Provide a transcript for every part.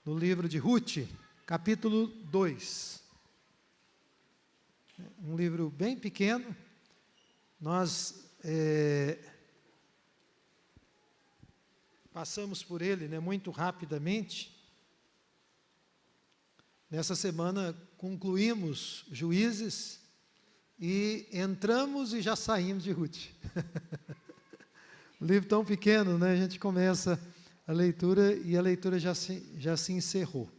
no livro de Ruth, capítulo 2. Um livro bem pequeno. Nós passamos por ele, muito rapidamente. Nessa semana concluímos Juízes e entramos e já saímos de Ruth. Um livro tão pequeno, a gente começa a leitura e a leitura já se encerrou.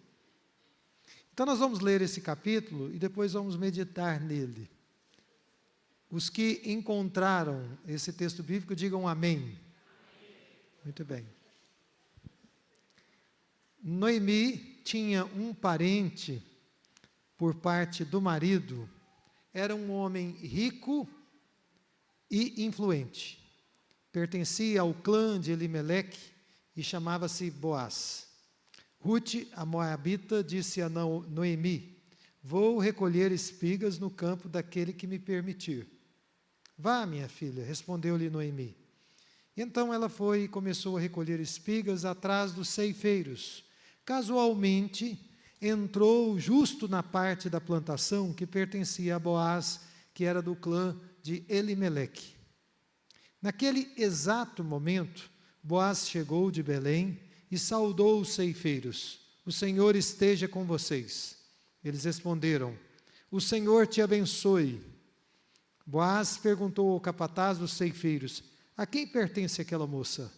Então nós vamos ler esse capítulo e depois vamos meditar nele. Os que encontraram esse texto bíblico, digam amém. Muito bem. Noemi tinha um parente por parte do marido, era um homem rico e influente. Pertencia ao clã de Elimeleque e chamava-se Boaz. Ruth, a moabita, disse a Noemi: vou recolher espigas no campo daquele que me permitir. Vá, minha filha, respondeu-lhe Noemi. Então ela foi e começou a recolher espigas atrás dos ceifeiros. Casualmente, entrou justo na parte da plantação que pertencia a Boaz, que era do clã de Elimeleque. Naquele exato momento, Boaz chegou de Belém e saudou os ceifeiros: o Senhor esteja com vocês. Eles responderam: o Senhor te abençoe. Boaz perguntou ao capataz dos ceifeiros: a quem pertence aquela moça?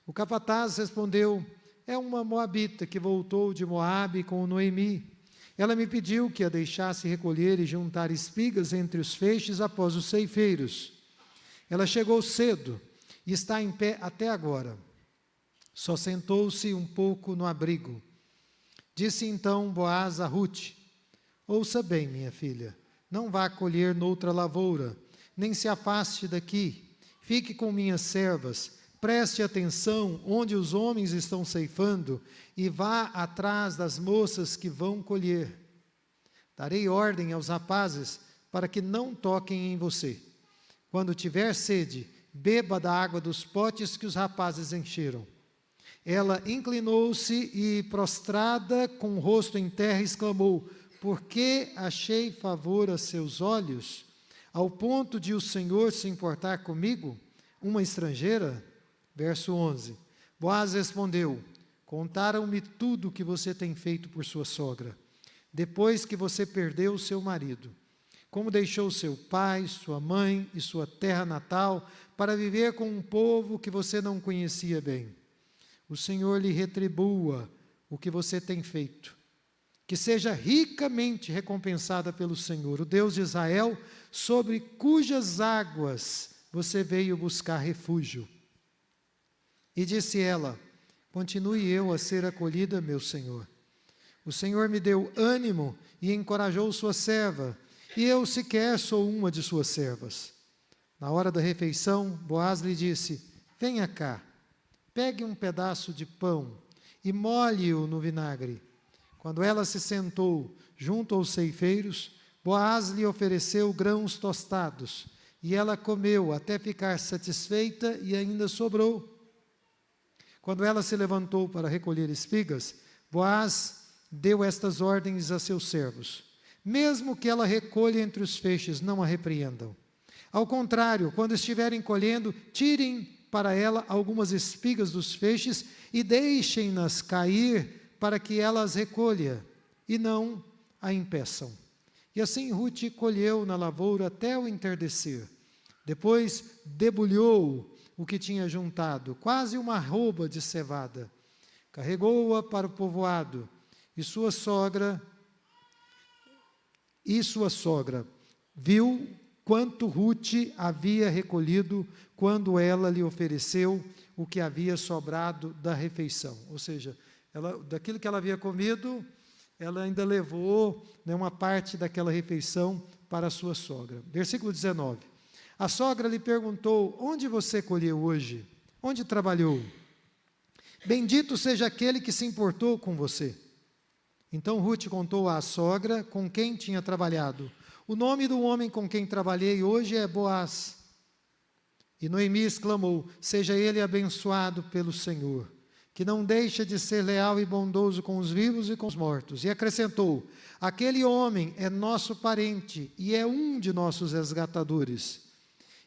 O capataz respondeu: é uma moabita que voltou de Moabe com Noemi. Ela me pediu que a deixasse recolher e juntar espigas entre os feixes após os ceifeiros. Ela chegou cedo e está em pé até agora. Só sentou-se um pouco no abrigo. Disse então Boaz a Ruth: ouça bem, minha filha, não vá colher noutra lavoura, nem se afaste daqui. Fique com minhas servas, preste atenção onde os homens estão ceifando e vá atrás das moças que vão colher. Darei ordem aos rapazes para que não toquem em você. Quando tiver sede, beba da água dos potes que os rapazes encheram. Ela inclinou-se e, prostrada, com o rosto em terra, exclamou: por que achei favor a seus olhos, ao ponto de o Senhor se importar comigo, uma estrangeira? Verso 11. Boaz respondeu: contaram-me tudo o que você tem feito por sua sogra, depois que você perdeu o seu marido. Como deixou seu pai, sua mãe e sua terra natal para viver com um povo que você não conhecia bem. O Senhor lhe retribua o que você tem feito. Que seja ricamente recompensada pelo Senhor, o Deus de Israel, sobre cujas águas você veio buscar refúgio. E disse ela: continue eu a ser acolhida, meu Senhor. O Senhor me deu ânimo e encorajou sua serva, e eu sequer sou uma de suas servas. Na hora da refeição, Boaz lhe disse: venha cá, pegue um pedaço de pão e molhe-o no vinagre. Quando ela se sentou junto aos ceifeiros, Boaz lhe ofereceu grãos tostados, e ela comeu até ficar satisfeita e ainda sobrou. Quando ela se levantou para recolher espigas, Boaz deu estas ordens a seus servos: mesmo que ela recolha entre os feixes, não a repreendam. Ao contrário, quando estiverem colhendo, tirem para ela algumas espigas dos feixes e deixem-nas cair para que ela as recolha, e não a impeçam. E assim Ruth colheu na lavoura até o entardecer. Depois debulhou o que tinha juntado, quase uma arroba de cevada. Carregou-a para o povoado, e sua sogra viu quanto Ruth havia recolhido quando ela lhe ofereceu o que havia sobrado da refeição. Ou seja, daquilo que ela havia comido, ela ainda levou uma parte daquela refeição para a sua sogra. Versículo 19. A sogra lhe perguntou: onde você colheu hoje? Onde trabalhou? Bendito seja aquele que se importou com você. Então Ruth contou à sogra com quem tinha trabalhado. O nome do homem com quem trabalhei hoje é Boaz. E Noemi exclamou: seja ele abençoado pelo Senhor, que que não deixa de ser leal e bondoso com os vivos e com os mortos. E acrescentou: aquele homem é nosso parente e é um de nossos resgatadores.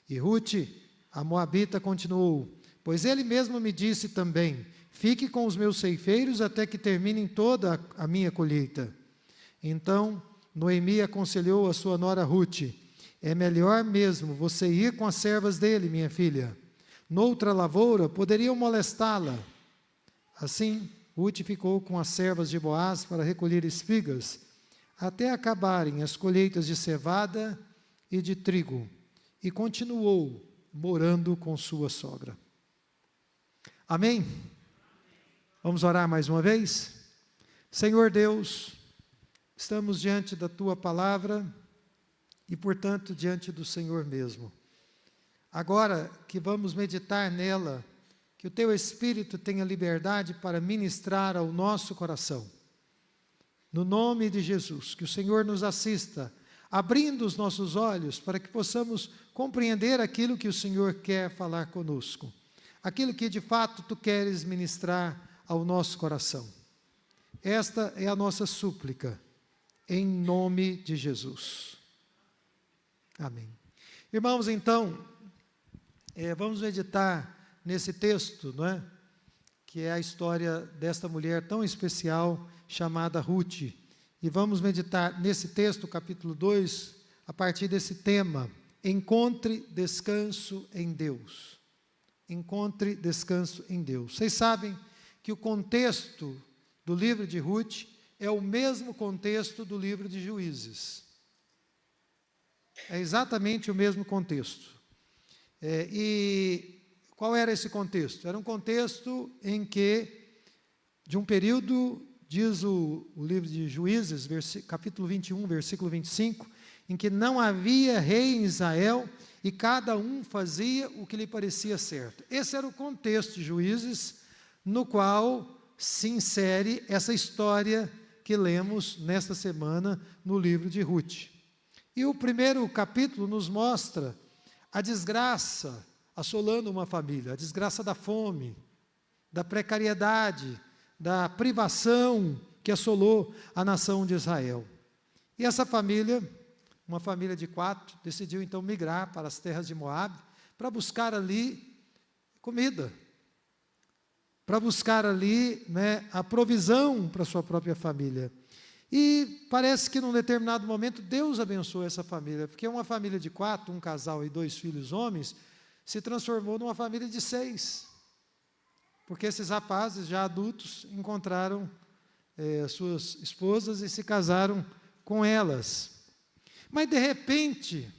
E Rute, a moabita, continuou: pois ele mesmo me disse também: fique com os meus ceifeiros até que terminem toda a minha colheita. Então Noemi aconselhou a sua nora Rute: é melhor mesmo você ir com as servas dele, minha filha. Noutra lavoura poderiam molestá-la. Assim, Rute ficou com as servas de Boaz para recolher espigas, até acabarem as colheitas de cevada e de trigo, e continuou morando com sua sogra. Amém? Vamos orar mais uma vez? Senhor Deus, estamos diante da Tua palavra e, portanto, diante do Senhor mesmo. Agora que vamos meditar nela, que o Teu Espírito tenha liberdade para ministrar ao nosso coração. No nome de Jesus, que o Senhor nos assista, abrindo os nossos olhos para que possamos compreender aquilo que o Senhor quer falar conosco, aquilo que de fato Tu queres ministrar ao nosso coração. Esta é a nossa súplica, em nome de Jesus. Amém. Irmãos, então, vamos meditar nesse texto, não é? Que é a história desta mulher tão especial chamada Rute. E vamos meditar nesse texto, capítulo 2, a partir desse tema: encontre descanso em Deus. Encontre descanso em Deus. Vocês sabem que o contexto do livro de Rute é o mesmo contexto do livro de Juízes. É exatamente o mesmo contexto. E qual era esse contexto? Era um contexto em que, de um período, diz o livro de Juízes, capítulo 21, versículo 25, em que não havia rei em Israel e cada um fazia o que lhe parecia certo. Esse era o contexto de Juízes, no qual se insere essa história que lemos nesta semana no livro de Rute. E o primeiro capítulo nos mostra a desgraça assolando uma família, a desgraça da fome, da precariedade, da privação que assolou a nação de Israel. E essa família, uma família de 4, decidiu então migrar para as terras de Moabe, para buscar ali comida, para buscar ali, a provisão para a sua própria família. E parece que num determinado momento Deus abençoou essa família, porque uma família de 4, um casal e 2 filhos homens, se transformou numa família de 6, porque esses rapazes já adultos encontraram suas esposas e se casaram com elas. Mas de repente,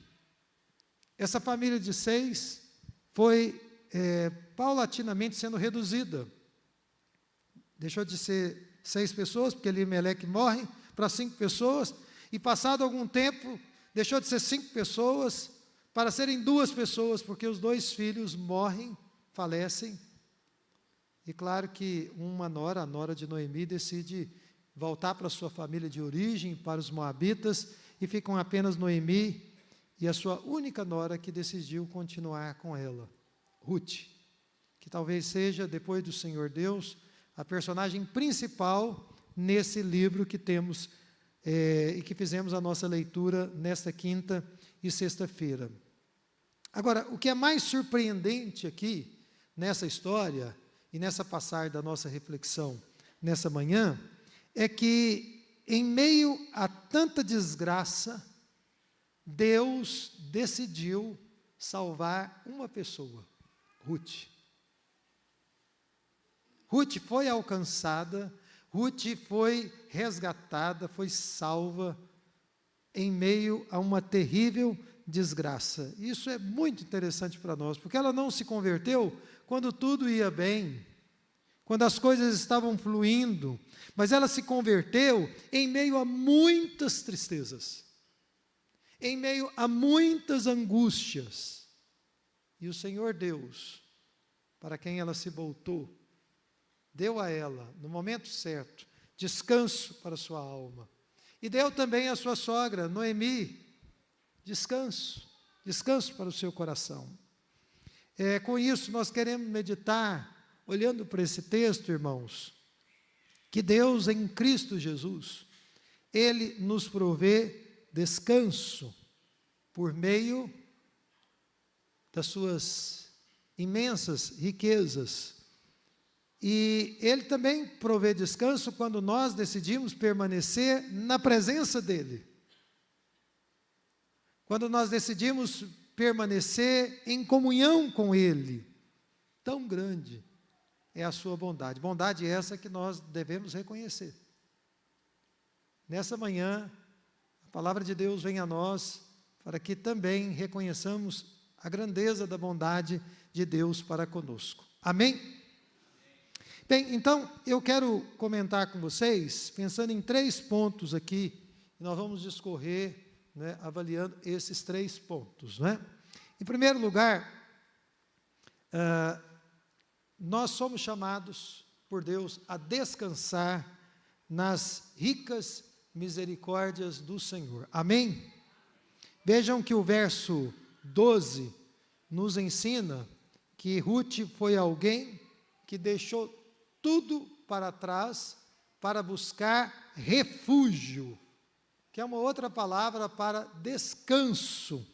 essa família de 6 foi paulatinamente sendo reduzida. Deixou de ser 6 pessoas, porque Elimeleque morre, para 5 pessoas, e passado algum tempo, deixou de ser 5 pessoas, para serem 2 pessoas, porque os 2 filhos morrem, falecem. E claro que a nora de Noemi, decide voltar para a sua família de origem, para os moabitas, e ficam apenas Noemi e a sua única nora que decidiu continuar com ela, Rute, que talvez seja, depois do Senhor Deus, a personagem principal nesse livro que temos e que fizemos a nossa leitura nesta quinta e sexta-feira. Agora, o que é mais surpreendente aqui, nessa história, e nessa passagem da nossa reflexão nessa manhã, é que, em meio a tanta desgraça, Deus decidiu salvar uma pessoa, Rute. Rute foi alcançada, Rute foi resgatada, foi salva em meio a uma terrível desgraça. Isso é muito interessante para nós, porque ela não se converteu quando tudo ia bem, quando as coisas estavam fluindo, mas ela se converteu em meio a muitas tristezas, em meio a muitas angústias. E o Senhor Deus, para quem ela se voltou, deu a ela, no momento certo, descanso para a sua alma. E deu também à sua sogra, Noemi, descanso para o seu coração. Com isso, nós queremos meditar olhando para esse texto, irmãos, que Deus em Cristo Jesus, Ele nos provê descanso por meio das suas imensas riquezas. E Ele também provê descanso quando nós decidimos permanecer na presença dEle. Quando nós decidimos permanecer em comunhão com Ele. Tão grande é a sua bondade. Bondade essa que nós devemos reconhecer. Nessa manhã, a palavra de Deus vem a nós para que também reconheçamos a grandeza da bondade de Deus para conosco. Amém? Bem, então, eu quero comentar com vocês, pensando em 3 pontos aqui, e nós vamos discorrer, né, avaliando esses 3 pontos. Né? Em primeiro lugar, nós somos chamados por Deus a descansar nas ricas misericórdias do Senhor. Amém? Vejam que o verso 12 nos ensina que Ruth foi alguém que deixou tudo para trás para buscar refúgio, que é uma outra palavra para descanso,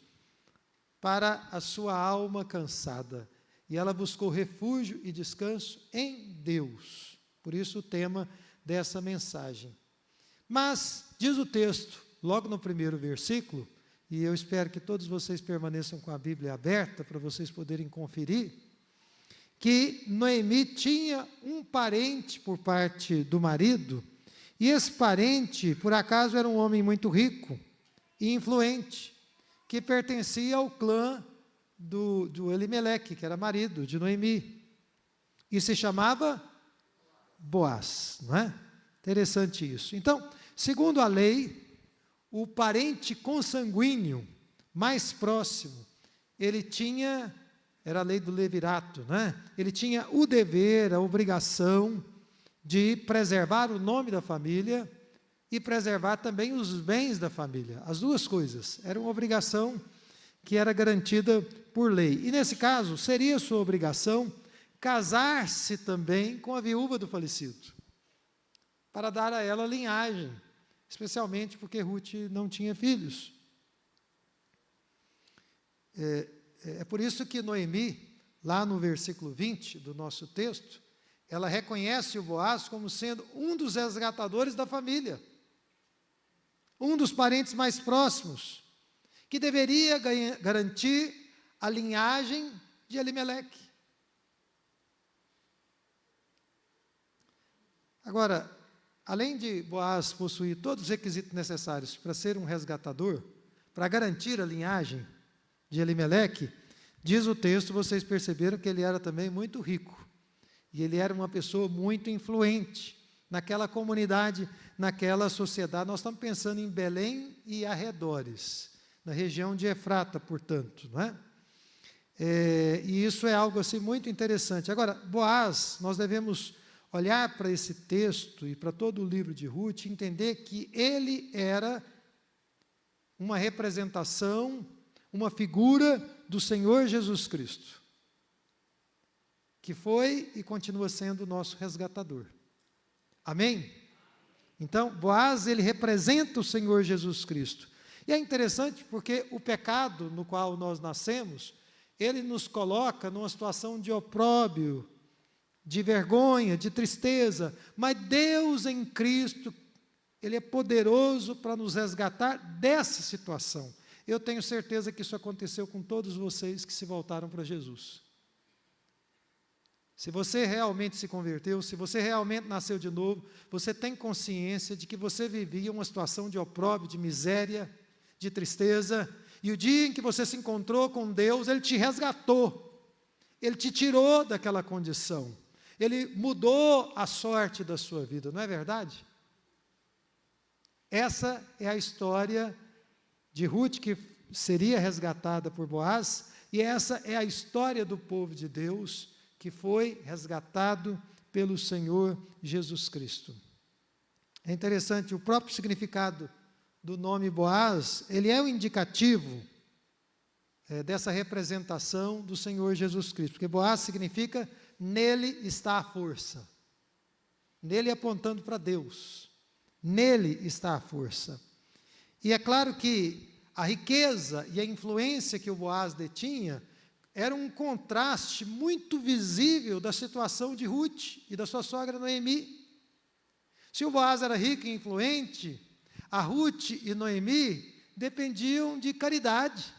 para a sua alma cansada. E ela buscou refúgio e descanso em Deus. Por isso o tema dessa mensagem. Mas, diz o texto, logo no primeiro versículo, e eu espero que todos vocês permaneçam com a Bíblia aberta, para vocês poderem conferir, que Noemi tinha um parente por parte do marido, e esse parente, por acaso, era um homem muito rico e influente, que pertencia ao clã do Elimeleque, que era marido de Noemi, e se chamava Boaz, não é? Interessante isso. Então, segundo a lei, o parente consanguíneo mais próximo, ele tinha, era a lei do levirato, né? Ele tinha o dever, a obrigação de preservar o nome da família e preservar também os bens da família. As duas coisas, era uma obrigação que era garantida por lei. E nesse caso, seria sua obrigação casar-se também com a viúva do falecido, para dar a ela linhagem, especialmente porque Ruth não tinha filhos. É por isso que Noemi, lá no versículo 20 do nosso texto, ela reconhece o Boaz como sendo um dos resgatadores da família, um dos parentes mais próximos, que deveria garantir a linhagem de Elimeleque. Agora, além de Boaz possuir todos os requisitos necessários para ser um resgatador, para garantir a linhagem de Elimeleque, diz o texto, vocês perceberam que ele era também muito rico, e ele era uma pessoa muito influente naquela comunidade, naquela sociedade. Nós estamos pensando em Belém e arredores, na região de Efrata, portanto, não é? E isso é algo assim muito interessante. Agora, Boaz, nós devemos olhar para esse texto e para todo o livro de Ruth, entender que ele era uma representação, uma figura do Senhor Jesus Cristo, que foi e continua sendo o nosso resgatador. Amém? Então, Boaz, ele representa o Senhor Jesus Cristo. E é interessante porque o pecado no qual nós nascemos, ele nos coloca numa situação de opróbrio, de vergonha, de tristeza, mas Deus em Cristo, Ele é poderoso para nos resgatar dessa situação. Eu tenho certeza que isso aconteceu com todos vocês que se voltaram para Jesus. Se você realmente se converteu, se você realmente nasceu de novo, você tem consciência de que você vivia uma situação de opróbrio, de miséria, de tristeza, e o dia em que você se encontrou com Deus, Ele te resgatou, Ele te tirou daquela condição, Ele mudou a sorte da sua vida, não é verdade? Essa é a história de Ruth, que seria resgatada por Boaz, e essa é a história do povo de Deus, que foi resgatado pelo Senhor Jesus Cristo. É interessante, o próprio significado do nome Boaz, ele é um indicativo dessa representação do Senhor Jesus Cristo, porque Boaz significa nele está a força. Nele apontando para Deus. Nele está a força. E é claro que a riqueza e a influência que o Boaz detinha era um contraste muito visível da situação de Ruth e da sua sogra Noemi. Se o Boaz era rico e influente, a Ruth e Noemi dependiam de caridade.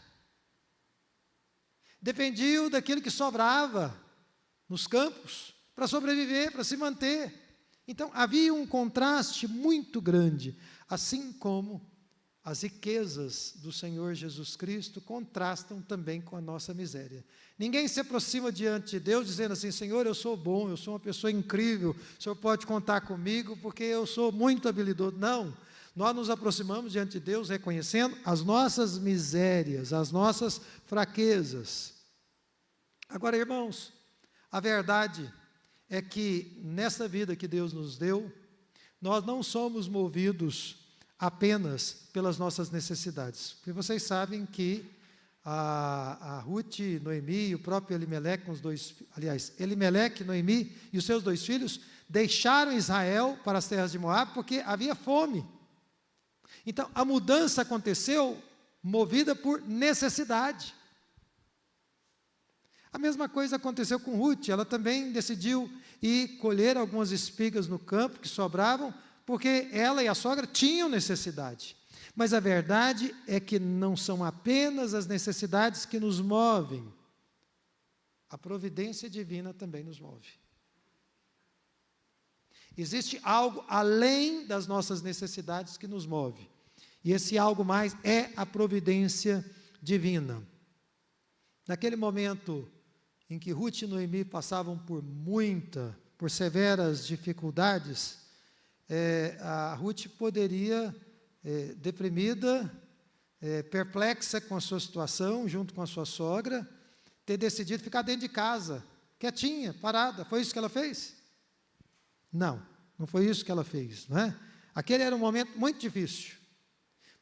Dependiam daquilo que sobrava nos campos para sobreviver, para se manter. Então, havia um contraste muito grande, assim como as riquezas do Senhor Jesus Cristo contrastam também com a nossa miséria. Ninguém se aproxima diante de Deus dizendo assim: Senhor, eu sou bom, eu sou uma pessoa incrível, o Senhor pode contar comigo porque eu sou muito habilidoso. Não, nós nos aproximamos diante de Deus reconhecendo as nossas misérias, as nossas fraquezas. Agora, irmãos, a verdade é que nessa vida que Deus nos deu, nós não somos movidos apenas pelas nossas necessidades. Porque vocês sabem que a Ruth, Noemi e o próprio Elimeleque, Elimeleque, Noemi e os seus 2 filhos, deixaram Israel para as terras de Moabe porque havia fome. Então, a mudança aconteceu movida por necessidade. A mesma coisa aconteceu com Ruth, ela também decidiu ir colher algumas espigas no campo que sobravam, porque ela e a sogra tinham necessidade. Mas a verdade é que não são apenas as necessidades que nos movem, a providência divina também nos move. Existe algo além das nossas necessidades que nos move, e esse algo mais é a providência divina. Naquele momento em que Ruth e Noemi passavam por severas dificuldades, a Ruth poderia, deprimida, perplexa com a sua situação, junto com a sua sogra, ter decidido ficar dentro de casa, quietinha, parada. Foi isso que ela fez? Não, não foi isso que ela fez, não é? Aquele era um momento muito difícil,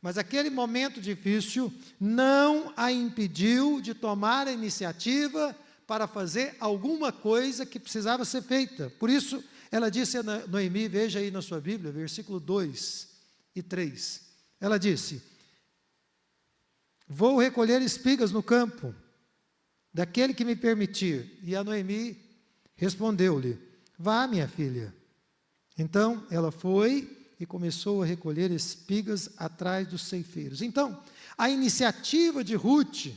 mas aquele momento difícil não a impediu de tomar a iniciativa para fazer alguma coisa que precisava ser feita. Por isso, ela disse a Noemi, veja aí na sua Bíblia, versículo 2 e 3. Ela disse: vou recolher espigas no campo, daquele que me permitir. E a Noemi respondeu-lhe: vá, minha filha. Então, ela foi e começou a recolher espigas atrás dos ceifeiros. Então, a iniciativa de Ruth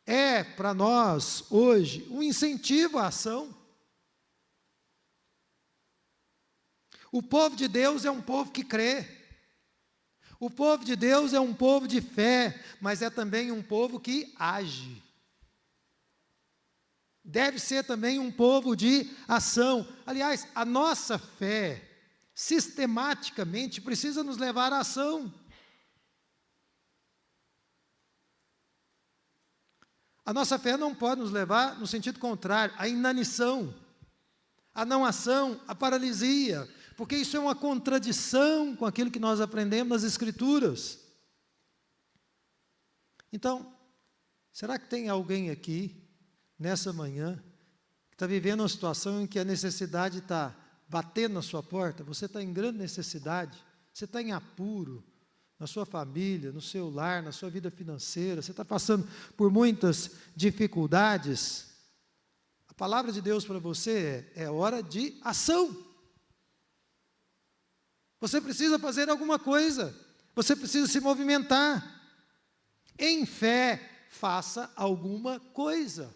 é, para nós, hoje, um incentivo à ação. O povo de Deus é um povo que crê. O povo de Deus é um povo de fé, mas é também um povo que age. Deve ser também um povo de ação. Aliás, a nossa fé, sistematicamente, precisa nos levar à ação. A nossa fé não pode nos levar no sentido contrário, à inanição, à não ação, à paralisia, porque isso é uma contradição com aquilo que nós aprendemos nas Escrituras. Então, será que tem alguém aqui, nessa manhã, que está vivendo uma situação em que a necessidade está batendo na sua porta? Você está em grande necessidade, você está em apuro, na sua família, no seu lar, na sua vida financeira, você está passando por muitas dificuldades. A palavra de Deus para você é hora de ação. Você precisa fazer alguma coisa, você precisa se movimentar. Em fé, faça alguma coisa.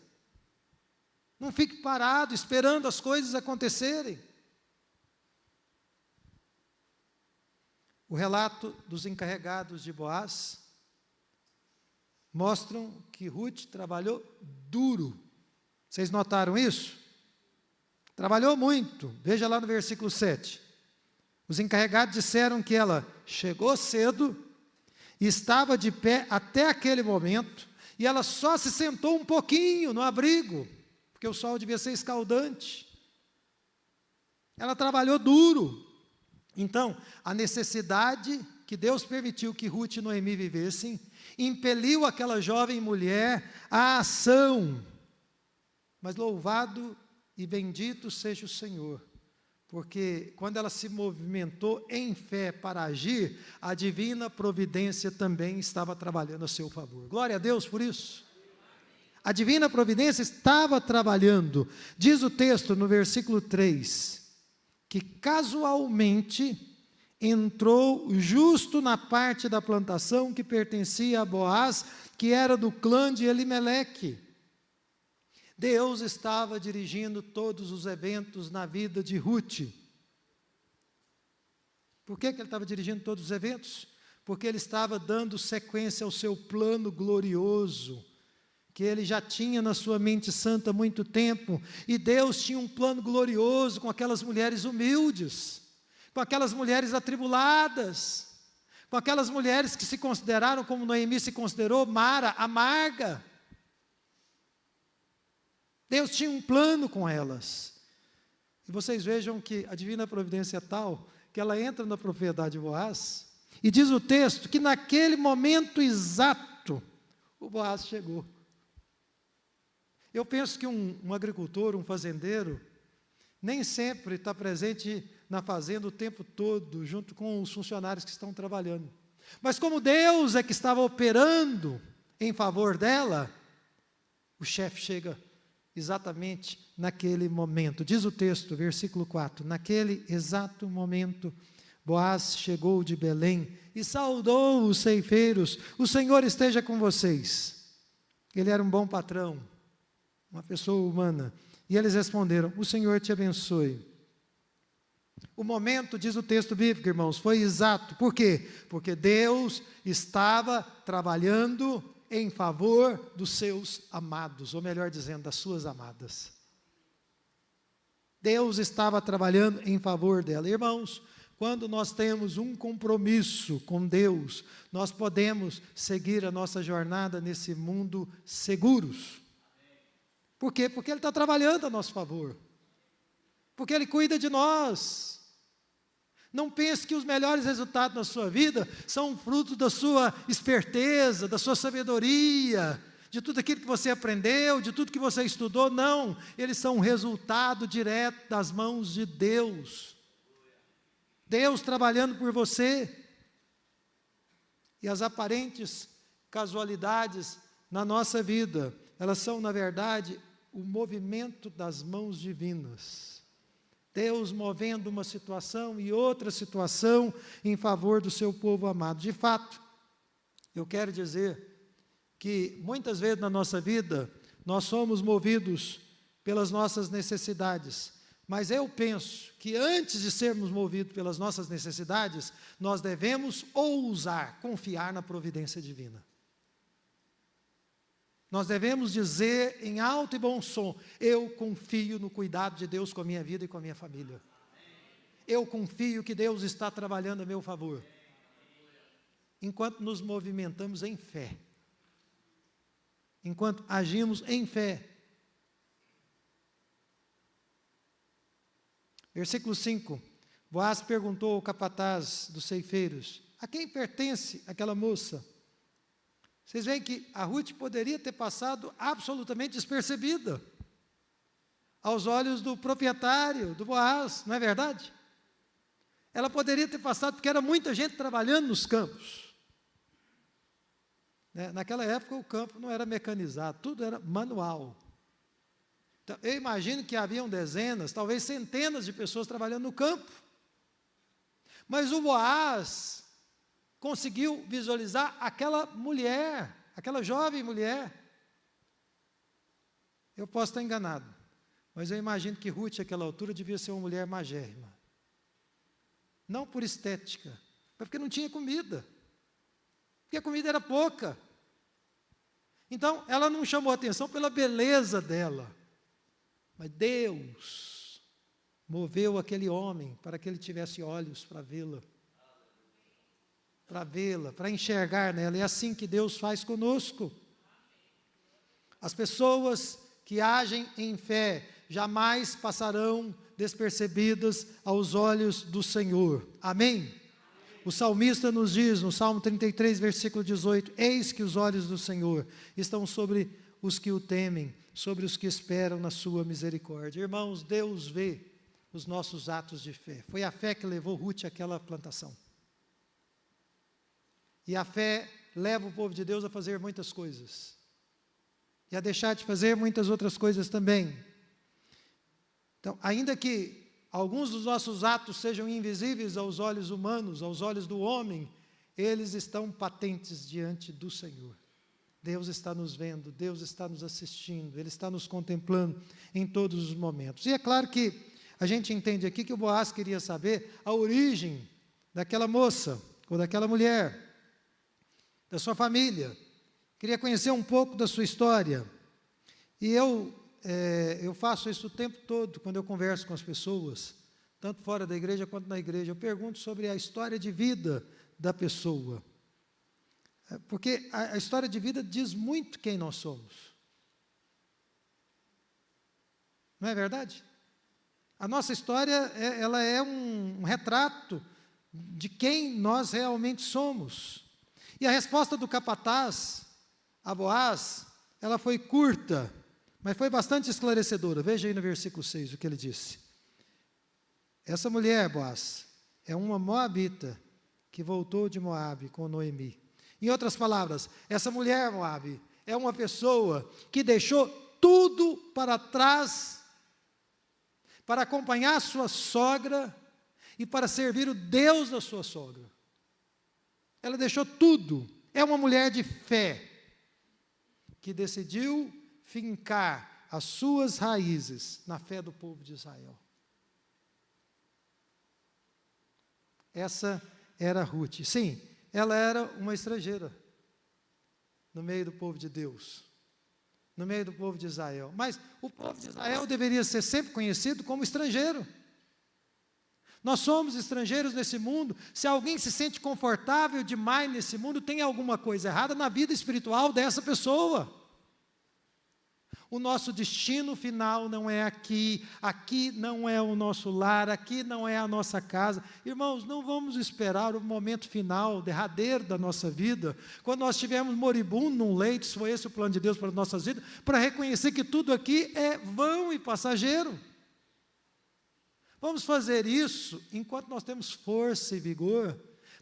Não fique parado esperando as coisas acontecerem. O relato dos encarregados de Boaz mostram que Ruth trabalhou duro. Vocês notaram isso? Trabalhou muito. Veja lá no versículo 7. Os encarregados disseram que ela chegou cedo e estava de pé até aquele momento, e ela só se sentou um pouquinho no abrigo, porque o sol devia ser escaldante. Ela trabalhou duro. Então, a necessidade que Deus permitiu que Ruth e Noemi vivessem, impeliu aquela jovem mulher à ação. Mas louvado e bendito seja o Senhor, porque quando ela se movimentou em fé para agir, a divina providência também estava trabalhando a seu favor. Glória a Deus por isso. A divina providência estava trabalhando. Diz o texto no versículo 3, que casualmente entrou justo na parte da plantação que pertencia a Boaz, que era do clã de Elimeleque. Deus estava dirigindo todos os eventos na vida de Ruth. Por que Ele estava dirigindo todos os eventos? Porque Ele estava dando sequência ao seu plano glorioso, que Ele já tinha na sua mente santa há muito tempo, e Deus tinha um plano glorioso com aquelas mulheres humildes, com aquelas mulheres atribuladas, com aquelas mulheres que se consideraram, como Noemi se considerou, Mara, amarga. Deus tinha um plano com elas. E vocês vejam que a divina providência é tal, que ela entra na propriedade de Boaz, e diz o texto que naquele momento exato, o Boaz chegou. Eu penso que um agricultor, um fazendeiro, nem sempre está presente na fazenda o tempo todo, junto com os funcionários que estão trabalhando. Mas como Deus é que estava operando em favor dela, o chefe chega exatamente naquele momento. Diz o texto, versículo 4, naquele exato momento, Boaz chegou de Belém e saudou os ceifeiros, o Senhor esteja com vocês. Ele era um bom patrão, uma pessoa humana, e eles responderam, o Senhor te abençoe. O momento, diz o texto bíblico, irmãos, foi exato. Por quê? Porque Deus estava trabalhando em favor dos seus amados, ou melhor dizendo, das suas amadas. Deus estava trabalhando em favor dela. Irmãos, quando nós temos um compromisso com Deus, nós podemos seguir a nossa jornada nesse mundo seguros. Por quê? Porque Ele está trabalhando a nosso favor. Porque Ele cuida de nós. Não pense que os melhores resultados na sua vida são fruto da sua esperteza, da sua sabedoria, de tudo aquilo que você aprendeu, de tudo que você estudou. Não, eles são um resultado direto das mãos de Deus. Deus trabalhando por você. E as aparentes casualidades na nossa vida, elas são, na verdade, o movimento das mãos divinas. Deus movendo uma situação e outra situação em favor do seu povo amado. De fato, eu quero dizer que muitas vezes na nossa vida, nós somos movidos pelas nossas necessidades, mas eu penso que antes de sermos movidos pelas nossas necessidades, nós devemos ousar confiar na providência divina. Nós devemos dizer em alto e bom som, eu confio no cuidado de Deus com a minha vida e com a minha família. Eu confio que Deus está trabalhando a meu favor. Enquanto nos movimentamos em fé. Enquanto agimos em fé. Versículo 5. Boaz perguntou ao capataz dos ceifeiros, a quem pertence aquela moça? Vocês veem que a Ruth poderia ter passado absolutamente despercebida aos olhos do proprietário, do Boaz, não é verdade? Ela poderia ter passado, porque era muita gente trabalhando nos campos. Naquela época o campo não era mecanizado, tudo era manual. Então, eu imagino que haviam dezenas, talvez centenas de pessoas trabalhando no campo. Mas o Boaz conseguiu visualizar aquela mulher, aquela jovem mulher. Eu posso estar enganado, mas eu imagino que Ruth, àquela altura, devia ser uma mulher magérrima. Não por estética, mas porque não tinha comida. Porque a comida era pouca. Então, ela não chamou atenção pela beleza dela. Mas Deus moveu aquele homem para que ele tivesse olhos para vê-la. Para enxergar nela. É assim que Deus faz conosco. As pessoas que agem em fé jamais passarão despercebidas aos olhos do Senhor. Amém? O salmista nos diz, no Salmo 33, versículo 18, eis que os olhos do Senhor estão sobre os que o temem, sobre os que esperam na sua misericórdia. Irmãos, Deus vê os nossos atos de fé. Foi a fé que levou Ruth àquela plantação. E a fé leva o povo de Deus a fazer muitas coisas. E a deixar de fazer muitas outras coisas também. Então, ainda que alguns dos nossos atos sejam invisíveis aos olhos humanos, aos olhos do homem, eles estão patentes diante do Senhor. Deus está nos vendo, Deus está nos assistindo, Ele está nos contemplando em todos os momentos. E é claro que a gente entende aqui que o Boaz queria saber a origem daquela moça, ou daquela mulher, da sua família. Queria conhecer um pouco da sua história. E eu faço isso o tempo todo, quando eu converso com as pessoas, tanto fora da igreja quanto na igreja. Eu pergunto sobre a história de vida da pessoa. Porque a história de vida diz muito quem nós somos. Não é verdade? A nossa história, ela é um retrato de quem nós realmente somos. E a resposta do capataz a Boaz, ela foi curta, mas foi bastante esclarecedora. Veja aí no versículo 6 o que ele disse. Essa mulher, Boaz, é uma moabita que voltou de Moabe com Noemi. Em outras palavras, essa mulher, Moabe, é uma pessoa que deixou tudo para trás para acompanhar sua sogra e para servir o Deus da sua sogra. Ela deixou tudo. É uma mulher de fé que decidiu fincar as suas raízes na fé do povo de Israel. Essa era Ruth. Sim, ela era uma estrangeira no meio do povo de Deus, no meio do povo de Israel. Mas o povo de Israel deveria ser sempre conhecido como estrangeiro. Nós somos estrangeiros nesse mundo. Se alguém se sente confortável demais nesse mundo, tem alguma coisa errada na vida espiritual dessa pessoa. O nosso destino final não é aqui, aqui não é o nosso lar, aqui não é a nossa casa. Irmãos, não vamos esperar o momento final, derradeiro da nossa vida, quando nós estivermos moribundo num leito, se foi esse o plano de Deus para as nossas vidas, para reconhecer que tudo aqui é vão e passageiro. Vamos fazer isso enquanto nós temos força e vigor,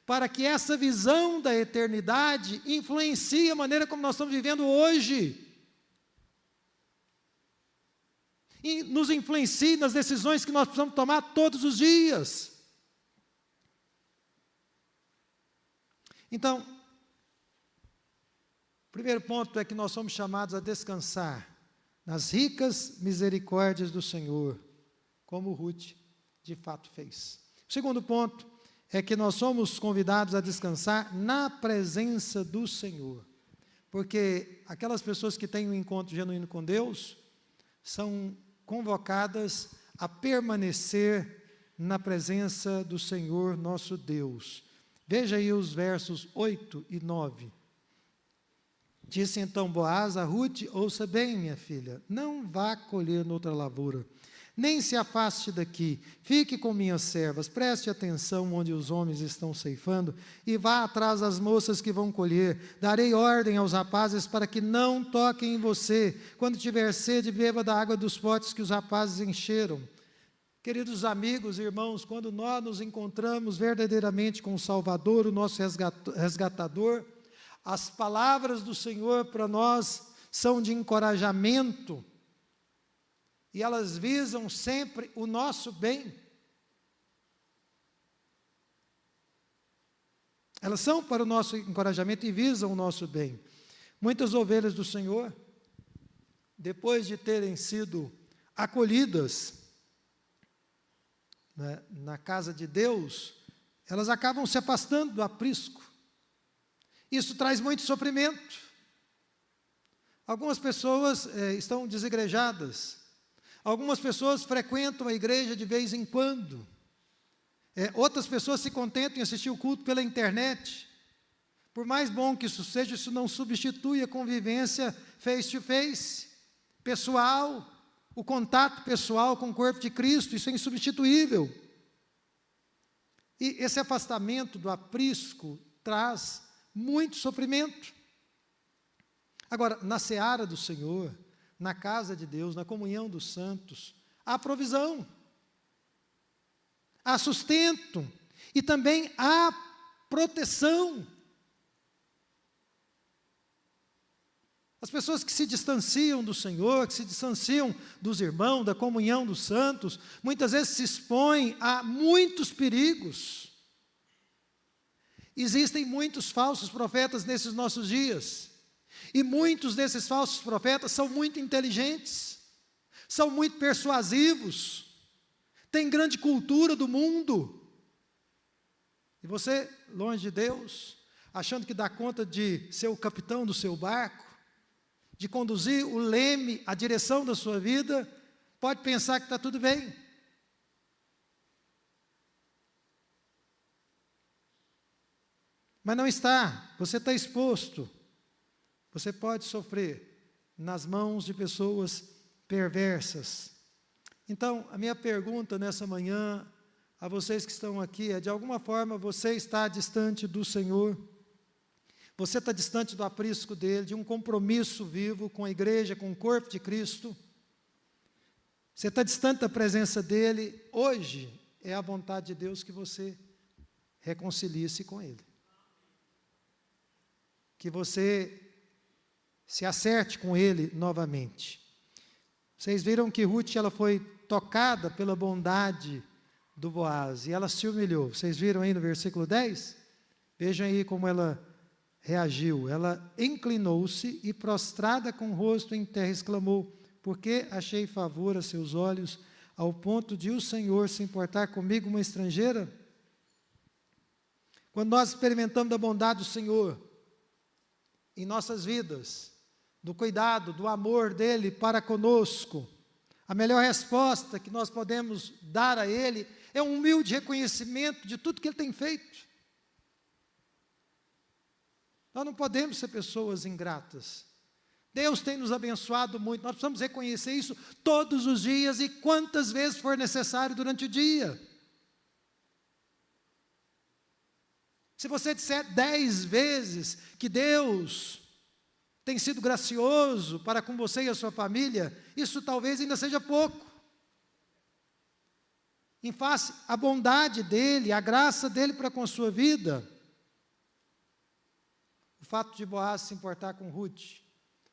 para que essa visão da eternidade influencie a maneira como nós estamos vivendo hoje. E nos influencie nas decisões que nós precisamos tomar todos os dias. Então, o primeiro ponto é que nós somos chamados a descansar nas ricas misericórdias do Senhor, como Ruth de fato fez. O segundo ponto é que nós somos convidados a descansar na presença do Senhor, porque aquelas pessoas que têm um encontro genuíno com Deus são convocadas a permanecer na presença do Senhor nosso Deus. Veja aí os versos 8 e 9. Disse então Boaz a Ruth: ouça bem, minha filha, não vá colher noutra lavoura, nem se afaste daqui, fique com minhas servas, preste atenção onde os homens estão ceifando, e vá atrás das moças que vão colher. Darei ordem aos rapazes para que não toquem em você. Quando tiver sede, beba da água dos potes que os rapazes encheram. Queridos amigos e irmãos, quando nós nos encontramos verdadeiramente com o Salvador, o nosso resgatador, as palavras do Senhor para nós são de encorajamento, e elas visam sempre o nosso bem. Elas são para o nosso encorajamento e visam o nosso bem. Muitas ovelhas do Senhor, depois de terem sido acolhidas, né, na casa de Deus, elas acabam se afastando do aprisco. Isso traz muito sofrimento. Algumas pessoas estão desigrejadas. Algumas pessoas frequentam a igreja de vez em quando. Outras pessoas se contentam em assistir o culto pela internet. Por mais bom que isso seja, isso não substitui a convivência face to face, pessoal, o contato pessoal com o corpo de Cristo. Isso é insubstituível. E esse afastamento do aprisco traz muito sofrimento. Agora, na seara do Senhor, na casa de Deus, na comunhão dos santos, há provisão, há sustento e também há proteção. As pessoas que se distanciam do Senhor, que se distanciam dos irmãos, da comunhão dos santos, muitas vezes se expõem a muitos perigos. Existem muitos falsos profetas nesses nossos dias, e muitos desses falsos profetas são muito inteligentes, são muito persuasivos, têm grande cultura do mundo. E você, longe de Deus, achando que dá conta de ser o capitão do seu barco, de conduzir o leme, a direção da sua vida, pode pensar que está tudo bem. Mas não está, você está exposto. Você pode sofrer nas mãos de pessoas perversas. Então, a minha pergunta nessa manhã a vocês que estão aqui é: de alguma forma você está distante do Senhor? Você está distante do aprisco dele, de um compromisso vivo com a igreja, com o corpo de Cristo? Você está distante da presença dele? Hoje é a vontade de Deus que você reconcilie-se com ele. Que você se acerte com ele novamente. Vocês viram que Ruth, ela foi tocada pela bondade do Boaz, e ela se humilhou. Vocês viram aí no versículo 10? Vejam aí como ela reagiu. Ela inclinou-se e, prostrada com o rosto em terra, exclamou: porque achei favor a seus olhos, ao ponto de o Senhor se importar comigo, uma estrangeira? Quando nós experimentamos da bondade do Senhor em nossas vidas, do cuidado, do amor dele para conosco, a melhor resposta que nós podemos dar a ele é um humilde reconhecimento de tudo que ele tem feito. Nós não podemos ser pessoas ingratas. Deus tem nos abençoado muito, nós precisamos reconhecer isso todos os dias e quantas vezes for necessário durante o dia. Se você disser 10 vezes que Deus tem sido gracioso para com você e a sua família, isso talvez ainda seja pouco. Em face à bondade dele, a graça dele para com a sua vida, o fato de Boaz se importar com Ruth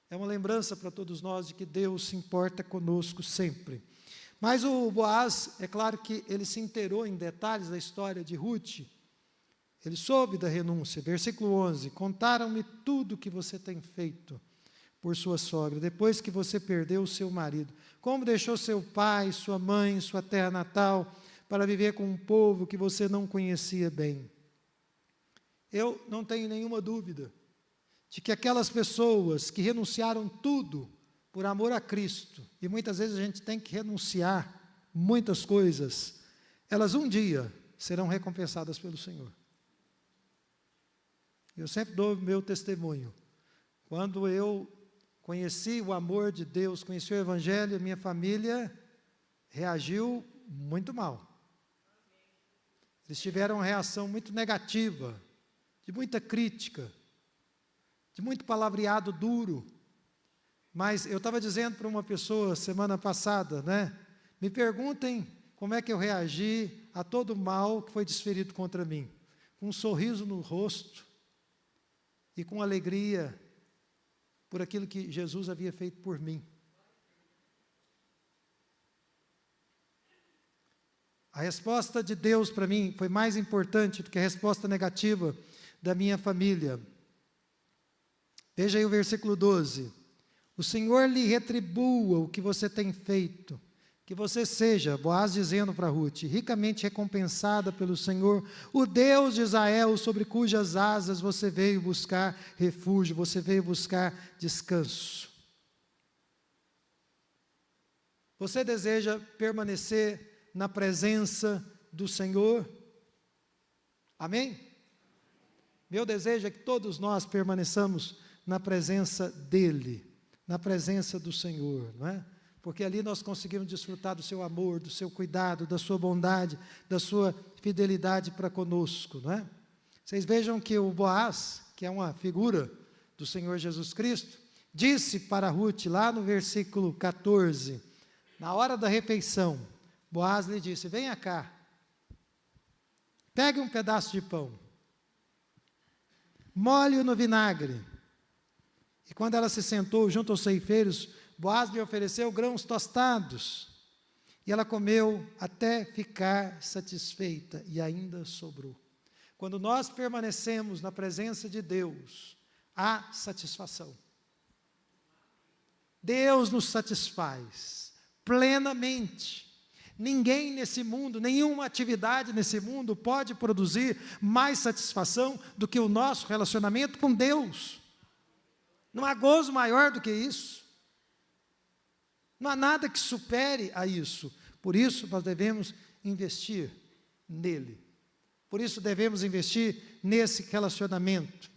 é uma lembrança para todos nós de que Deus se importa conosco sempre. Mas o Boaz, é claro que ele se inteirou em detalhes da história de Ruth. Ele soube da renúncia. Versículo 11: contaram-me tudo o que você tem feito por sua sogra, depois que você perdeu o seu marido. Como deixou seu pai, sua mãe, sua terra natal, para viver com um povo que você não conhecia bem. Eu não tenho nenhuma dúvida de que aquelas pessoas que renunciaram tudo por amor a Cristo, e muitas vezes a gente tem que renunciar muitas coisas, elas um dia serão recompensadas pelo Senhor. Eu sempre dou meu testemunho. Quando eu conheci o amor de Deus, conheci o Evangelho, minha família reagiu muito mal. Eles tiveram uma reação muito negativa, de muita crítica, de muito palavreado duro. Mas eu estava dizendo para uma pessoa semana passada, me perguntem como é que eu reagi a todo o mal que foi desferido contra mim. Com um sorriso no rosto e com alegria por aquilo que Jesus havia feito por mim. A resposta de Deus para mim foi mais importante do que a resposta negativa da minha família. Veja aí o versículo 12. O Senhor lhe retribua o que você tem feito, que você seja, Boaz dizendo para Ruth, ricamente recompensada pelo Senhor, o Deus de Israel, sobre cujas asas você veio buscar refúgio, você veio buscar descanso. Você deseja permanecer na presença do Senhor? Amém? Meu desejo é que todos nós permaneçamos na presença dEle, na presença do Senhor, não é? Porque ali nós conseguimos desfrutar do seu amor, do seu cuidado, da sua bondade, da sua fidelidade para conosco, não é? Vocês vejam que o Boaz, que é uma figura do Senhor Jesus Cristo, disse para Ruth, lá no versículo 14, na hora da refeição, Boaz lhe disse: venha cá, pegue um pedaço de pão, molhe-o no vinagre. E quando ela se sentou junto aos ceifeiros, Boaz lhe ofereceu grãos tostados. E ela comeu até ficar satisfeita, e ainda sobrou. Quando nós permanecemos na presença de Deus, há satisfação. Deus nos satisfaz plenamente. Ninguém nesse mundo, nenhuma atividade nesse mundo pode produzir mais satisfação do que o nosso relacionamento com Deus. Não há gozo maior do que isso. Não há nada que supere a isso. Por isso nós devemos investir nele. Por isso devemos investir nesse relacionamento.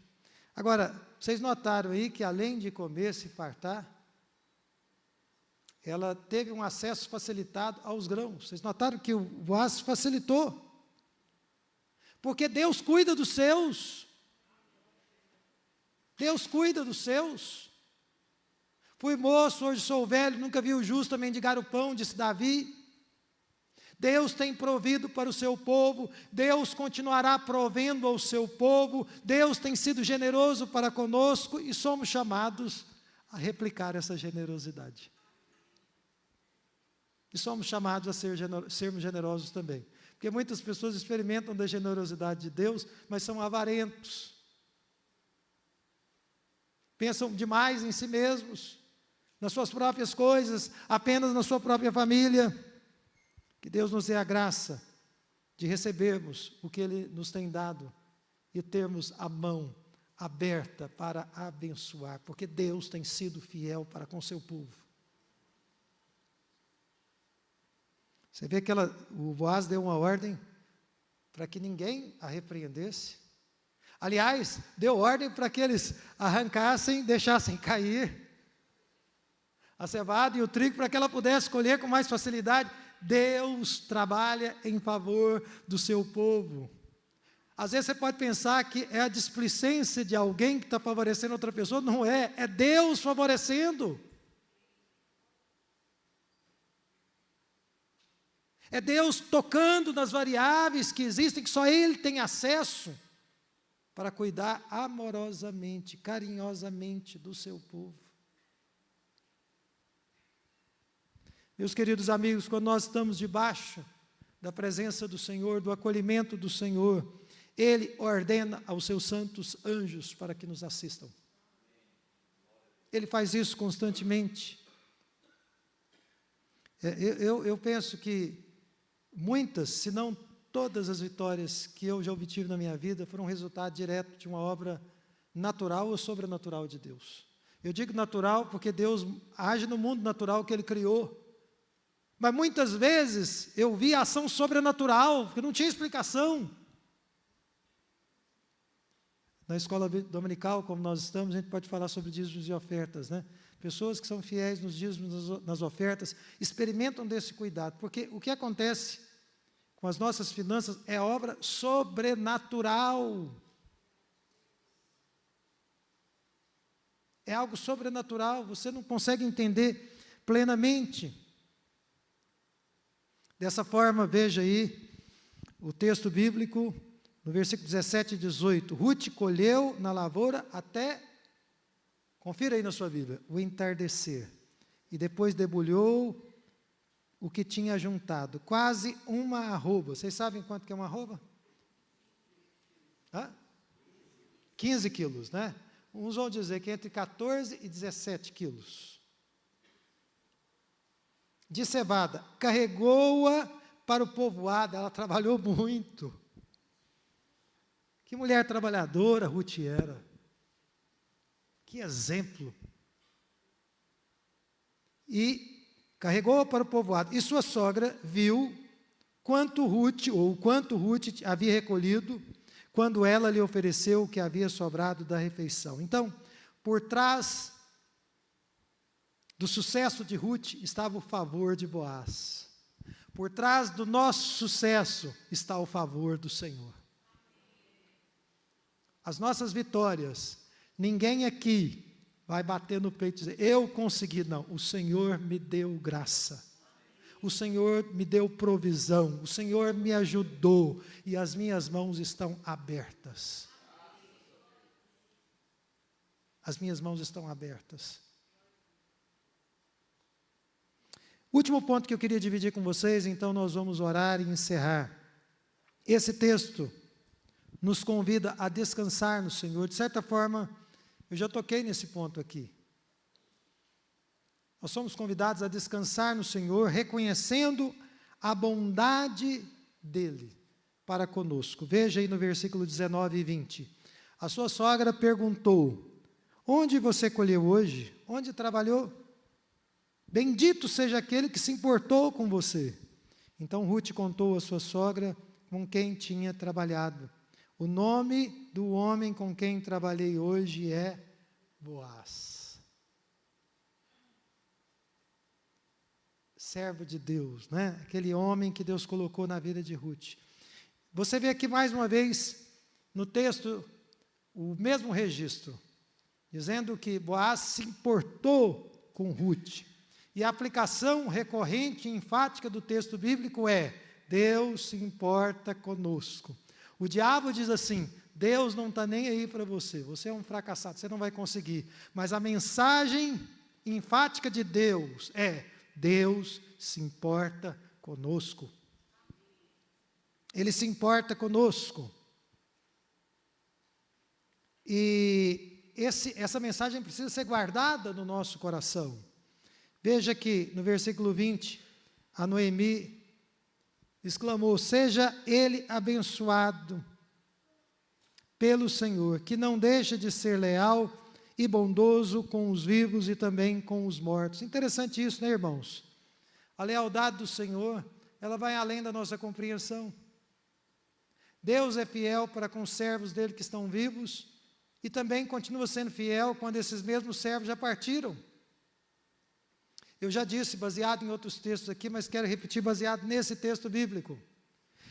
Agora, vocês notaram aí que além de comer, se fartar, ela teve um acesso facilitado aos grãos. Vocês notaram que o Boaz facilitou. Porque Deus cuida dos seus. Deus cuida dos seus. Fui moço, hoje sou velho, nunca vi o justo mendigar o pão, disse Davi. Deus tem provido para o seu povo, Deus continuará provendo ao seu povo, Deus tem sido generoso para conosco e somos chamados a replicar essa generosidade. E somos chamados a sermos generosos também. Porque muitas pessoas experimentam da generosidade de Deus, mas são avarentos. Pensam demais em si mesmos, nas suas próprias coisas, apenas na sua própria família. Que Deus nos dê a graça de recebermos o que Ele nos tem dado e termos a mão aberta para abençoar, porque Deus tem sido fiel para com o seu povo. Você vê que o Boaz deu uma ordem para que ninguém a repreendesse. Aliás, deu ordem para que eles arrancassem, deixassem cair a cevada e o trigo, para que ela pudesse colher com mais facilidade. Deus trabalha em favor do seu povo. Às vezes você pode pensar que é a displicência de alguém que está favorecendo outra pessoa. Não é, é Deus favorecendo. É Deus tocando nas variáveis que existem, que só Ele tem acesso, para cuidar amorosamente, carinhosamente do seu povo. Meus queridos amigos, quando nós estamos debaixo da presença do Senhor, do acolhimento do Senhor, Ele ordena aos seus santos anjos para que nos assistam. Ele faz isso constantemente. Eu penso que muitas, se não todas as vitórias que eu já obtive na minha vida foram resultado direto de uma obra natural ou sobrenatural de Deus. Eu digo natural porque Deus age no mundo natural que Ele criou. Mas muitas vezes eu vi a ação sobrenatural, porque não tinha explicação. Na escola dominical, como nós estamos, a gente pode falar sobre dízimos e ofertas, né? Pessoas que são fiéis nos dízimos, nas ofertas, experimentam desse cuidado, porque o que acontece com as nossas finanças é obra sobrenatural. É algo sobrenatural, você não consegue entender plenamente. Dessa forma, veja aí o texto bíblico, no versículo 17 e 18. Ruth colheu na lavoura até, confira aí na sua Bíblia, o entardecer. E depois debulhou o que tinha juntado, quase uma arroba. Vocês sabem quanto que é uma arroba? 15 quilos, né? Uns vão dizer que é entre 14 e 17 quilos. De cevada, carregou-a para o povoado, ela trabalhou muito. Que mulher trabalhadora Ruth era. Que exemplo. E carregou-a para o povoado. E sua sogra viu quanto Ruth havia recolhido, quando ela lhe ofereceu o que havia sobrado da refeição. Então, por trás do sucesso de Ruth estava o favor de Boaz. Por trás do nosso sucesso está o favor do Senhor. As nossas vitórias, ninguém aqui vai bater no peito e dizer: eu consegui. Não, o Senhor me deu graça. O Senhor me deu provisão. O Senhor me ajudou. E as minhas mãos estão abertas. As minhas mãos estão abertas. Último ponto que eu queria dividir com vocês, então nós vamos orar e encerrar. Esse texto nos convida a descansar no Senhor. De certa forma, eu já toquei nesse ponto aqui. Nós somos convidados a descansar no Senhor, reconhecendo a bondade dEle para conosco. Veja aí no versículo 19 e 20. A sua sogra perguntou: onde você colheu hoje? Onde trabalhou? Bendito seja aquele que se importou com você. Então Ruth contou à sua sogra com quem tinha trabalhado. O nome do homem com quem trabalhei hoje é Boaz. Servo de Deus, né? Aquele homem que Deus colocou na vida de Ruth. Você vê aqui mais uma vez no texto o mesmo registro, dizendo que Boaz se importou com Ruth. E a aplicação recorrente e enfática do texto bíblico é: Deus se importa conosco. O diabo diz assim: Deus não está nem aí para você, você é um fracassado, você não vai conseguir. Mas a mensagem enfática de Deus é: Deus se importa conosco. Ele se importa conosco. E essa mensagem precisa ser guardada no nosso coração. Veja que no versículo 20, a Noemi exclamou: seja ele abençoado pelo Senhor, que não deixa de ser leal e bondoso com os vivos e também com os mortos. Interessante isso, né, irmãos? A lealdade do Senhor, ela vai além da nossa compreensão. Deus é fiel para com os servos dele que estão vivos e também continua sendo fiel quando esses mesmos servos já partiram. Eu já disse, baseado em outros textos aqui, mas quero repetir, baseado nesse texto bíblico.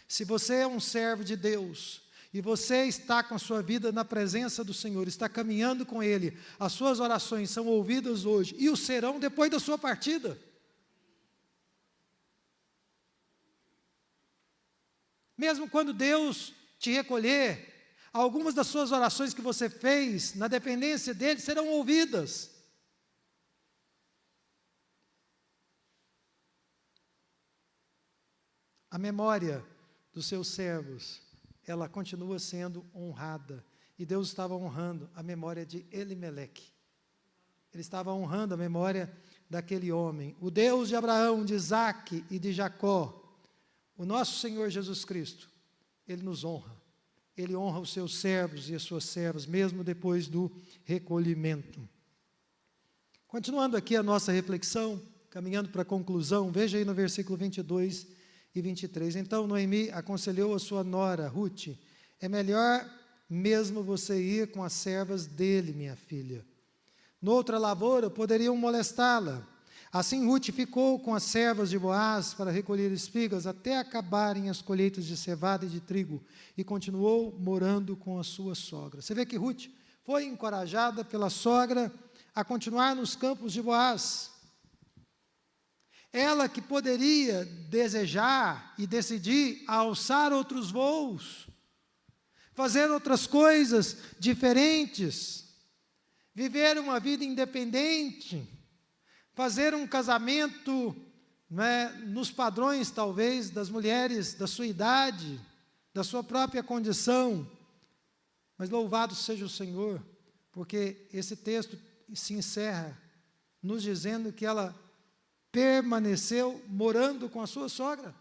Se você é um servo de Deus, e você está com a sua vida na presença do Senhor, está caminhando com Ele, as suas orações são ouvidas hoje, e o serão depois da sua partida. Mesmo quando Deus te recolher, algumas das suas orações que você fez, na dependência dEle, serão ouvidas. A memória dos seus servos, ela continua sendo honrada. E Deus estava honrando a memória de Elimeleque. Ele estava honrando a memória daquele homem. O Deus de Abraão, de Isaque e de Jacó, o nosso Senhor Jesus Cristo, Ele nos honra. Ele honra os seus servos e as suas servas, mesmo depois do recolhimento. Continuando aqui a nossa reflexão, caminhando para a conclusão, veja aí no versículo 22 e 23. Então Noemi aconselhou a sua nora, Ruth: é melhor mesmo você ir com as servas dele, minha filha. Noutra lavoura poderiam molestá-la. Assim Ruth ficou com as servas de Boaz para recolher espigas até acabarem as colheitas de cevada e de trigo, e continuou morando com a sua sogra. Você vê que Ruth foi encorajada pela sogra a continuar nos campos de Boaz. Ela que poderia desejar e decidir alçar outros voos, fazer outras coisas diferentes, viver uma vida independente, fazer um casamento, né, nos padrões talvez das mulheres da sua idade, da sua própria condição. Mas louvado seja o Senhor, porque esse texto se encerra nos dizendo que ela permaneceu morando com a sua sogra.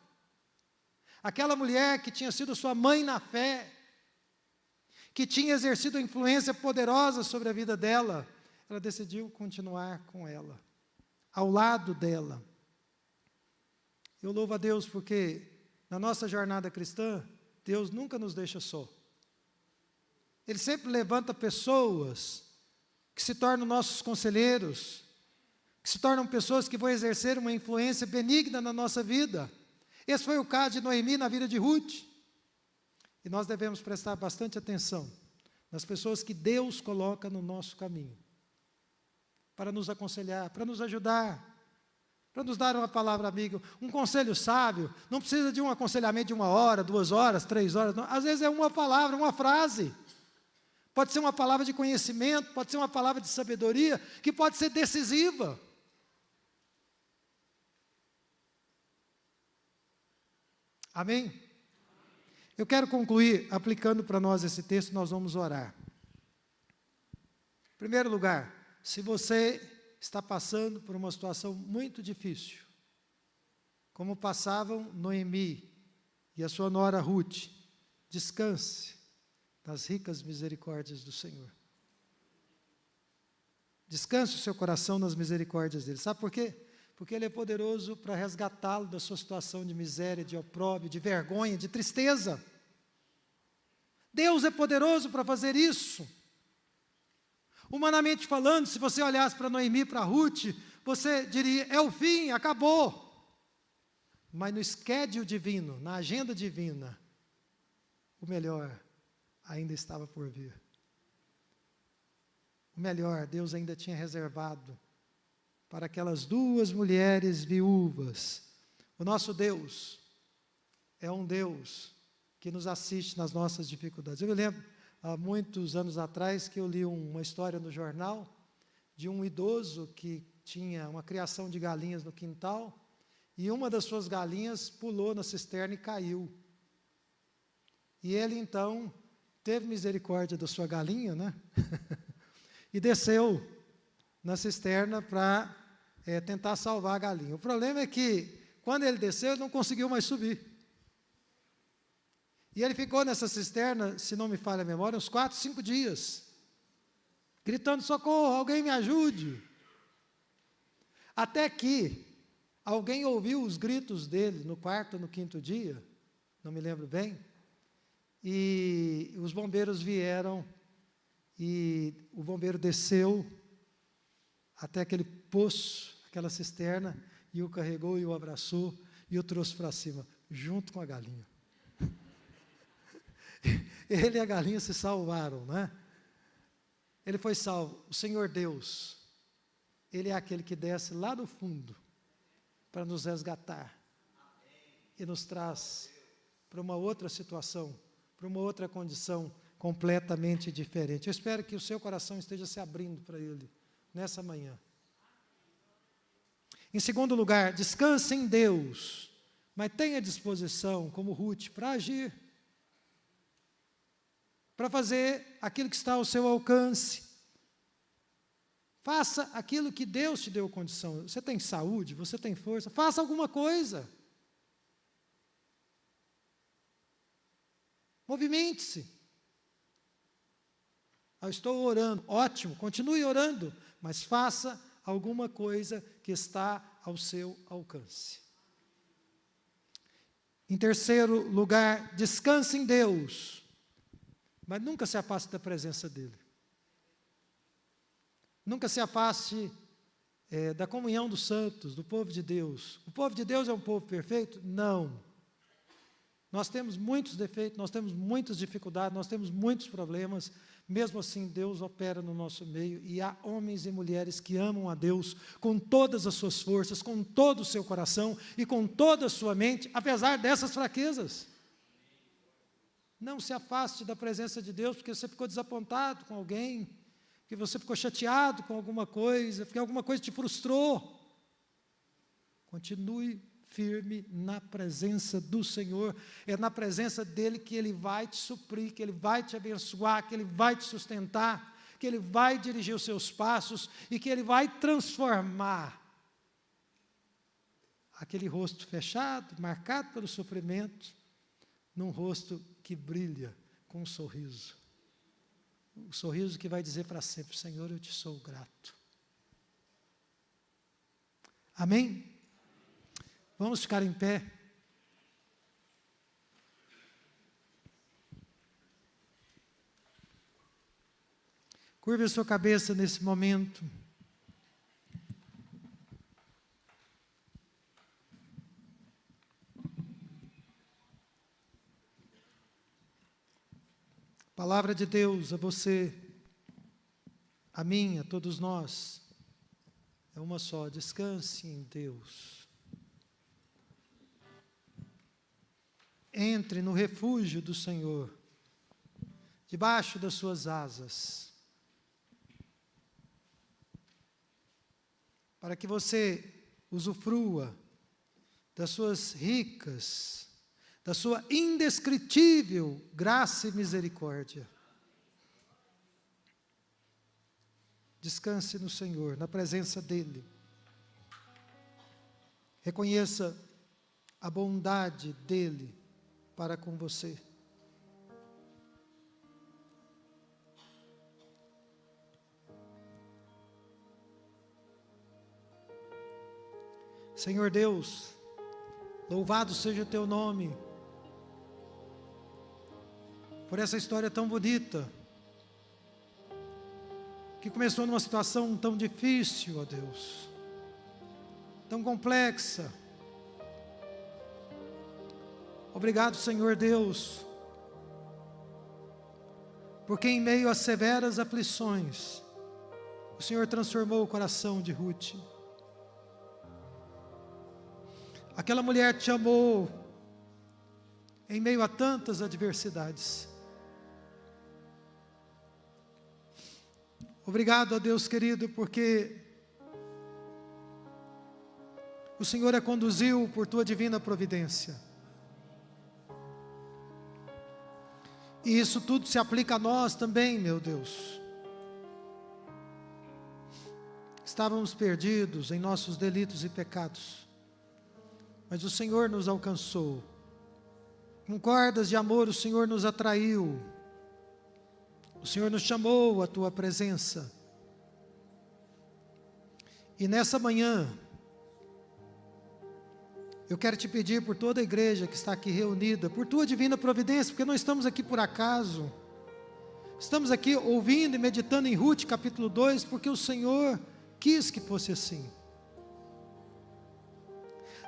Aquela mulher que tinha sido sua mãe na fé, que tinha exercido influência poderosa sobre a vida dela, ela decidiu continuar com ela, ao lado dela. Eu louvo a Deus porque na nossa jornada cristã, Deus nunca nos deixa só. Ele sempre levanta pessoas que se tornam nossos conselheiros, que se tornam pessoas que vão exercer uma influência benigna na nossa vida. Esse foi o caso de Noemi na vida de Ruth. E nós devemos prestar bastante atenção nas pessoas que Deus coloca no nosso caminho. para nos aconselhar, para nos ajudar, para nos dar uma palavra amiga, um conselho sábio. Não precisa de um aconselhamento de 1 hora, 2 horas, 3 horas, não. Às vezes é uma palavra, uma frase. Pode ser uma palavra de conhecimento, pode ser uma palavra de sabedoria, que pode ser decisiva. Amém? Eu quero concluir aplicando para nós esse texto, nós vamos orar. Em primeiro lugar, se você está passando por uma situação muito difícil, como passavam Noemi e a sua nora Ruth, descanse nas ricas misericórdias do Senhor. Descanse o seu coração nas misericórdias dele. Sabe por quê? Porque ele é poderoso para resgatá-lo da sua situação de miséria, de opróbrio, de vergonha, de tristeza. Deus é poderoso para fazer isso. Humanamente falando, se você olhasse para Noemi, para Ruth, você diria, é o fim, acabou. Mas no schedule divino, na agenda divina, o melhor ainda estava por vir. O melhor Deus ainda tinha reservado para aquelas 2 mulheres viúvas. O nosso Deus é um Deus que nos assiste nas nossas dificuldades. Eu me lembro, há muitos anos atrás, que eu li uma história no jornal de um idoso que tinha uma criação de galinhas no quintal, e uma das suas galinhas pulou na cisterna e caiu. E ele, então, teve misericórdia da sua galinha, né? E desceu na cisterna para tentar salvar a galinha. O problema é que, quando ele desceu, ele não conseguiu mais subir. E ele ficou nessa cisterna, se não me falha a memória, uns 4, 5 dias, gritando, socorro, alguém me ajude. Até que alguém ouviu os gritos dele no 4º ou no 5º dia, não me lembro bem, e os bombeiros vieram, e o bombeiro desceu até aquele poço, aquela cisterna, e o carregou e o abraçou, e o trouxe para cima, junto com a galinha. Ele e a galinha se salvaram, né? Ele foi salvo. O Senhor Deus, Ele é aquele que desce lá do fundo para nos resgatar e nos traz para uma outra situação, para uma outra condição completamente diferente. Eu espero que o seu coração esteja se abrindo para Ele nessa manhã. Em segundo lugar, descanse em Deus, mas tenha disposição, como Ruth, para agir, para fazer aquilo que está ao seu alcance. Faça aquilo que Deus te deu condição. Você tem saúde, você tem força, faça alguma coisa. Movimente-se. Eu estou orando, ótimo, continue orando, mas faça alguma coisa que está ao seu alcance. Em terceiro lugar, descanse em Deus, mas nunca se afaste da presença dEle. Nunca se afaste da comunhão dos santos, do povo de Deus. O povo de Deus é um povo perfeito? Não. Nós temos muitos defeitos, nós temos muitas dificuldades, nós temos muitos problemas. Mesmo assim, Deus opera no nosso meio, e há homens e mulheres que amam a Deus com todas as suas forças, com todo o seu coração e com toda a sua mente, apesar dessas fraquezas. Não se afaste da presença de Deus porque você ficou desapontado com alguém, porque você ficou chateado com alguma coisa, porque alguma coisa te frustrou. Continue firme na presença do Senhor. É na presença dEle que Ele vai te suprir, que Ele vai te abençoar, que Ele vai te sustentar, que Ele vai dirigir os seus passos e que Ele vai transformar aquele rosto fechado, marcado pelo sofrimento, num rosto que brilha com um sorriso. Um sorriso que vai dizer para sempre: Senhor, eu te sou grato. Amém? Vamos ficar em pé. Curve a sua cabeça nesse momento. Palavra de Deus a você, a mim, a todos nós. É uma só, descanse em Deus. Entre no refúgio do Senhor, debaixo das suas asas, para que você usufrua das suas ricas, da sua indescritível graça e misericórdia. Descanse no Senhor, na presença dEle. Reconheça a bondade dEle para com você. Senhor Deus, louvado seja o Teu nome, por essa história tão bonita, que começou numa situação tão difícil, ó Deus, tão complexa. Obrigado, Senhor Deus, porque em meio a severas aflições, o Senhor transformou o coração de Ruth. Aquela mulher te amou em meio a tantas adversidades. Obrigado a Deus querido, porque o Senhor a conduziu por Tua divina providência. E isso tudo se aplica a nós também, meu Deus. Estávamos perdidos em nossos delitos e pecados, mas o Senhor nos alcançou. Com cordas de amor o Senhor nos atraiu. O Senhor nos chamou à Tua presença. E nessa manhã, eu quero te pedir por toda a igreja que está aqui reunida, por Tua divina providência, porque não estamos aqui por acaso. Estamos aqui ouvindo e meditando em Ruth capítulo 2, porque o Senhor quis que fosse assim.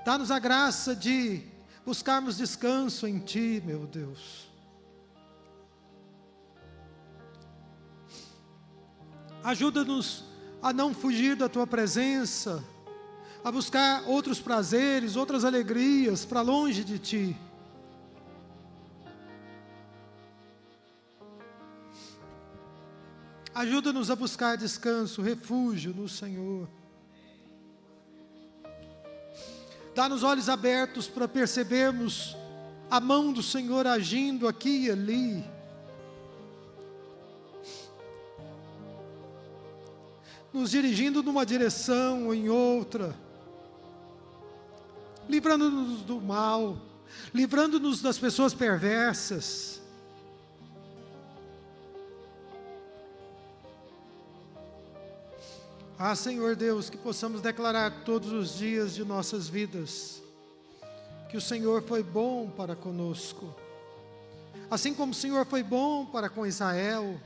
Dá-nos a graça de buscarmos descanso em Ti, meu Deus. Ajuda-nos a não fugir da Tua presença, a buscar outros prazeres, outras alegrias para longe de Ti. Ajuda-nos a buscar descanso, refúgio no Senhor. Dá-nos olhos abertos para percebermos a mão do Senhor agindo aqui e ali. Nos dirigindo numa direção ou em outra. Livrando-nos do mal. Livrando-nos das pessoas perversas. Ah, Senhor Deus, que possamos declarar todos os dias de nossas vidas que o Senhor foi bom para conosco, assim como o Senhor foi bom para com Israel,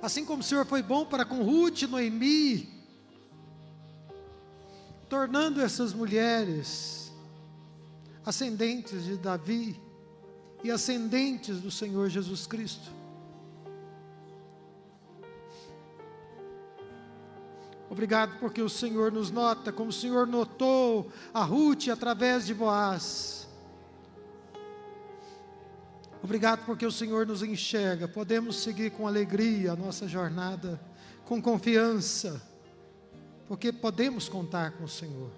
assim como o Senhor foi bom para com Ruth e Noemi, tornando essas mulheres ascendentes de Davi e ascendentes do Senhor Jesus Cristo. Obrigado porque o Senhor nos nota, como o Senhor notou a Ruth através de Boaz. Obrigado porque o Senhor nos enxerga, podemos seguir com alegria a nossa jornada, com confiança, porque podemos contar com o Senhor.